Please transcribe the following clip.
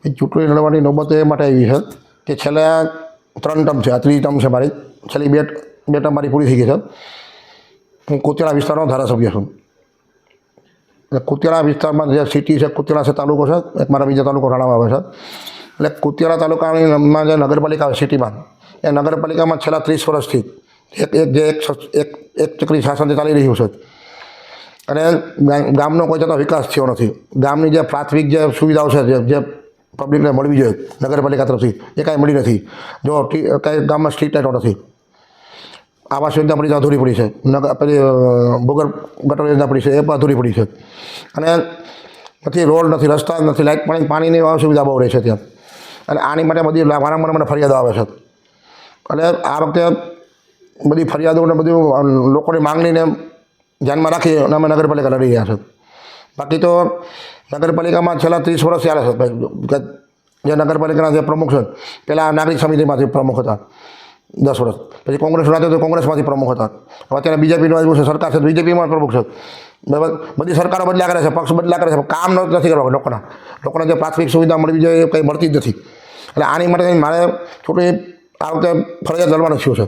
એ ચૂંટણી લડવાની નોબત એ માટે આવી છે કે છેલ્લા 3 ટર્મ છે, આ 3રી ટર્મ છે મારી, છેલ્લી બે ટર્મ મારી પૂરી થઈ ગઈ છે. હું કુતિયાણા વિસ્તારનો ધારાસભ્ય છું. એટલે કુતિયાણા વિસ્તારમાં જે સિટી છે, કુતિયાણા છે તાલુકો છે, એક મારા બીજા તાલુકો રાણામાં આવે છે. એટલે કુતિયાણા તાલુકામાં જે નગરપાલિકા આવે સિટીમાં, એ નગરપાલિકામાં છેલ્લા 30 વર્ષથી એક ચક્રી શાસન ચાલી રહ્યું છે અને ગામનો કોઈ જતો વિકાસ થયો નથી. ગામની જે પ્રાથમિક જે સુવિધાઓ છે જે પબ્લિકને મળવી જોઈએ નગરપાલિકા તરફથી, એ કાંઈ મળી નથી. જો કાંઈ ગામમાં સ્ટ્રીટ લાઇટો નથી, આવાસ યોજના પડી છે અધૂરી પડી છે, પેલી ભૂગર્ભ ગટર યોજના પડી છે એ પણ અધૂરી પડી છે, અને નથી રોડ નથી, રસ્તા નથી, લાઇટ પાણીની અસુવિધા બહુ રહે છે ત્યાં. અને આની માટે બધી વારંવાર મને ફરિયાદો આવે છે. એટલે આ વખતે બધી ફરિયાદોને બધું લોકોની માંગણીને ધ્યાનમાં રાખી અને અમે નગરપાલિકા લડી રહ્યા છે. બાકી તો નગરપાલિકામાં છેલ્લા 30 વર્ષ ચાલે છે. જે નગરપાલિકાના જે પ્રમુખ છે, પહેલાં નાગરિક સમિતિમાંથી પ્રમુખ હતા 10 વર્ષ, પછી કોંગ્રેસના હતા તો કોંગ્રેસમાંથી પ્રમુખ હતા, હવે અત્યારે બીજેપીનું આવ્યું છે સરકાર છે, બીજેપીમાં પ્રમુખ છે. બરાબર, બધી સરકારો બદલ્યા કરે છે, પક્ષ બદલ્યા કરે છે, કામ નથી કરવા લોકોને જે પ્રાથમિક સુવિધા મળવી જોઈએ એ કંઈ મળતી જ નથી. એટલે આની માટે મારે ચૂંટણી આ વખતે ફરજિયાત લડવાનું થયું છે.